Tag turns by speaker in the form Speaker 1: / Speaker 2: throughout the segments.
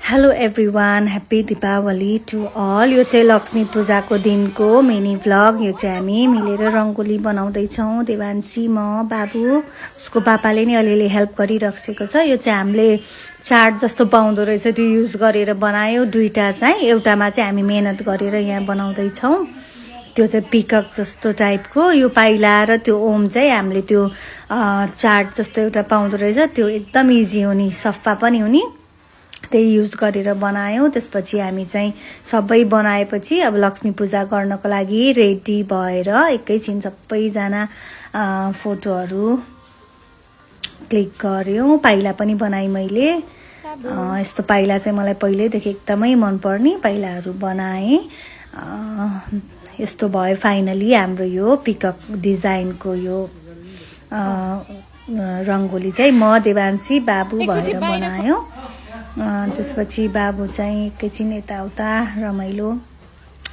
Speaker 1: Hello everyone happy Deepavali to all. यो चाहिँ लक्ष्मी पूजाको दिनको मिनी भ्लग। यो चाहिँ हामी मिलेर रङ्गोली बनाउँदैछौँ। देवान्सी, म, बाबु, उसको पापाले नि अलिअलि हेल्प गरिराखेको छ। यो चाहिँ हामीले चार्ट जस्तो पाउँदो रहेछ त्यो युज गरेर बनायो। दुईवटा चाहिँ, एउटामा चाहिँ हामी मेहनत गरेर यहाँ बनाउँदैछौँ। त्यो चाहिँ पिकक जस्तो टाइपको। यो पाइला र त्यो ओम चाहिँ हामीले त्यो चार्ट जस्तो एउटा पाउँदो रहेछ, त्यो एकदम इजी हुने, सफा पनि हुने, त्यही युज गरेर बनायौँ। त्यसपछि हामी चाहिँ सबै बनाएपछि अब लक्ष्मी पूजा गर्नको लागि रेडी भएर एकैछिन सबैजना फोटोहरू क्लिक गऱ्यौँ। पाइला पनि बनाएँ मैले। यस्तो पाइला चाहिँ मलाई पहिल्यैदेखि एकदमै मनपर्ने पाइलाहरू बनाएँ। यस्तो भयो फाइनली हाम्रो यो पिकअप डिजाइनको यो रङ्गोली चाहिँ म, देवान्सी, बाबु भएर बनायौँ। त्यसपछि बाबु चाहिँ एकैछिन यताउता रमाइलो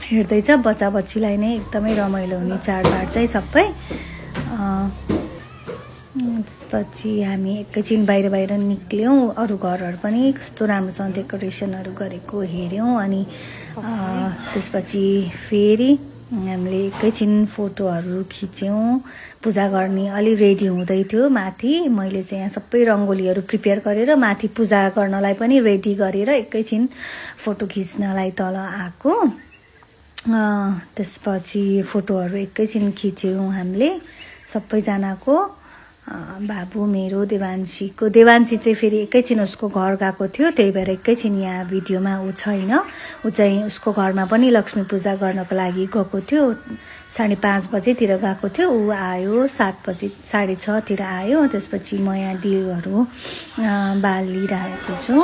Speaker 1: हेर्दैछ। बच्चा बच्चीलाई नै एकदमै रमाइलो हुने चाडबाड चाहिँ सबै। त्यसपछि हामी एकैछिन बाहिर निक्ल्यौँ। अरू घरहरू पनि कस्तो राम्रोसँग डेकोरेसनहरू गरेको हेऱ्यौँ। अनि त्यसपछि फेरि हामीले एकैछिन फोटोहरू खिच्यौँ। पूजा गर्ने अलि रेडी हुँदै थियो माथि। मैले चाहिँ यहाँ सबै रङ्गोलीहरू प्रिपेयर गरेर माथि पूजा गर्नलाई पनि रेडी गरेर एकैछिन फोटो खिच्नलाई तल आएको। त्यसपछि फोटोहरू एकैछिन खिच्यौँ हामीले सबैजनाको। बाबु, मेरो, देवान्सीको। देवान्सी चाहिँ फेरि एकैछिन उसको घर गएको थियो, त्यही भएर एकैछिन यहाँ भिडियोमा ऊ छैन। ऊ चाहिँ उसको घरमा पनि लक्ष्मी पूजा गर्नको लागि गएको थियो। 5:30 बजेतिर गएको थियो। ऊ आयो 7 बजे, 6:30तिर आयो। त्यसपछि म यहाँ दियोहरू बालिरहेको छु।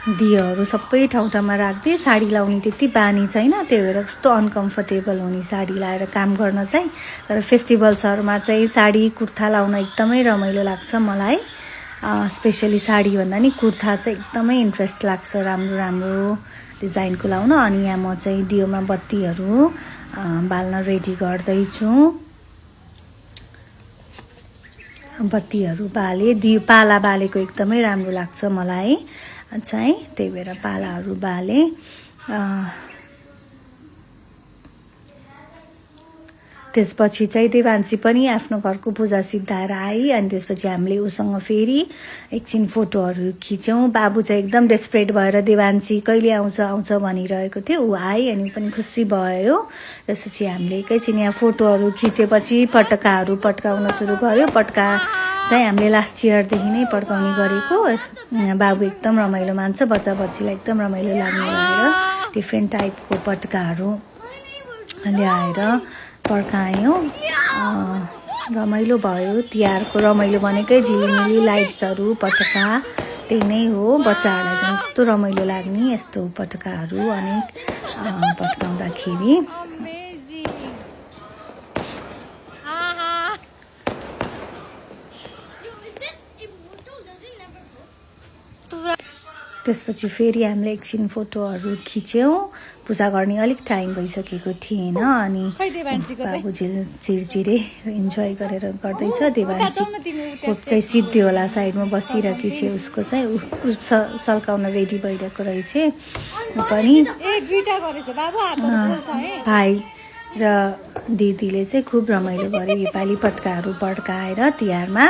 Speaker 1: दियोहरू सबै ठाउँमा राख्दै। साडी लाउने त्यति बानी छैन, त्यही भएर कस्तो अनकम्फर्टेबल हुने साडी लाएर काम गर्न चाहिँ। तर फेस्टिभल्सहरूमा चाहिँ साडी कुर्ता लाउन एकदमै रमाइलो लाग्छ मलाई। स्पेसली साडीभन्दा नि कुर्ता चाहिँ एकदमै इन्ट्रेस्ट लाग्छ, राम्रो राम्रो डिजाइनको लाउन। अनि यहाँ म चाहिँ दियोमा बत्तीहरू बाल्न रेडी गर्दैछु। बत्तीहरू बाले, दियो पाला बालेको एकदमै राम्रो लाग्छ मलाई चाहिँ, त्यही भएर पालाहरू बाले। त्यसपछि चाहिँ देवान्सी पनि आफ्नो घरको पूजा सिद्धाएर आई। अनि त्यसपछि हामीले उसँग फेरि एकछिन फोटोहरू खिच्यौँ। बाबु चाहिँ एकदम डेस्परेट भएर देवान्सी कहिले आउँछ आउँछ भनिरहेको थियो। ऊ आई अनि पनि खुसी भयो। त्यसपछि हामीले एकैछिन यहाँ फोटोहरू खिचेपछि पटकाहरू पड्काउन सुरु गऱ्यो। पड्का चाहिँ हामीले लास्ट इयरदेखि नै पड्काउने गरेको। बाबु एकदम रमाइलो मान्छ, बच्चा बच्चीलाई एकदम रमाइलो लाग्ने भएर डिफ्रेन्ट टाइपको पट्काहरू ल्याएर पड्कायौँ। रमाइलो भयो। तिहारको रमाइलो भनेकै झिलिमिली लाइट्सहरू, पटका, त्यही नै हो। बच्चाहरूलाई चाहिँ कस्तो रमाइलो लाग्ने यस्तो पटकाहरू अनि पड्काउँदाखेरि। त्यसपछि फेरि हामीले एकछिन फोटोहरू खिच्यौँ। पूजा गर्ने अलिक टाइम भइसकेको थिएन। अनि बाबु चिरचिरे इन्जोय गरेर गर्दैछ। देवान्सी चाहिँ सिद्धि होला साइडमा बसिरहेकी छ। उसको चाहिँ सल्काउन रेडी भइरहेको रहेछ। पनि भाइ र दिदीले चाहिँ खुब रमाइलो गरे योपालि पट्काहरू पड्काएर तिहारमा।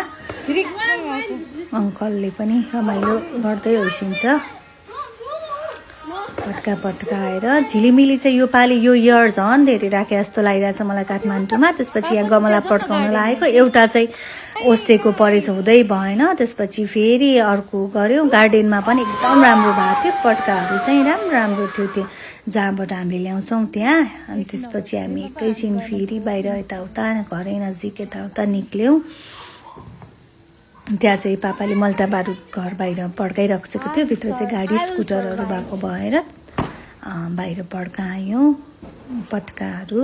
Speaker 1: अङ्कलले पनि रमाइलो गर्दै होइसिन्छ पड्काएर। झिलिमिली चाहिँ योपालि यो इयर झन् धेरै राखे जस्तो लागिरहेछ मलाई काठमाडौँमा। त्यसपछि यहाँ गमला पड्काउन लागेको, एउटा चाहिँ ओसेको परेछ, हुँदै भएन। त्यसपछि फेरि अर्को गऱ्यो। गार्डनमा पनि एकदम राम्रो भएको थियो। पड्काहरू चाहिँ राम्रो थियो त्यो जहाँबाट हामीले ल्याउँछौँ त्यहाँ। अनि त्यसपछि हामी एकैछिन फेरि बाहिर यताउता घरै नजिक यताउता निक्ल्यौँ। त्यहाँ चाहिँ पापाले मल्टा बारुद घर बाहिर पड्काइरहेको थियो। भित्र चाहिँ गाडी स्कुटरहरू भएको भएर बाहिर पड्कायौँ पट्काहरू।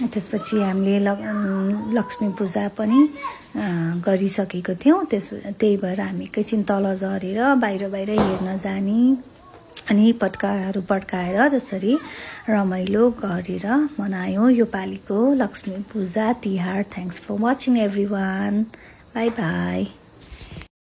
Speaker 1: त्यसपछि हामीले लक्ष्मी पूजा पनि गरिसकेको थियौँ। त्यही भएर हामी एकैछिन तल झरेर बाहिर हेर्न जाने। अनि पट्काहरू पड्काएर त्यसरी रमाइलो गरेर मनायौँ यो पालिको Lakshmi Puja Tihar. Thanks for watching everyone. Bye by.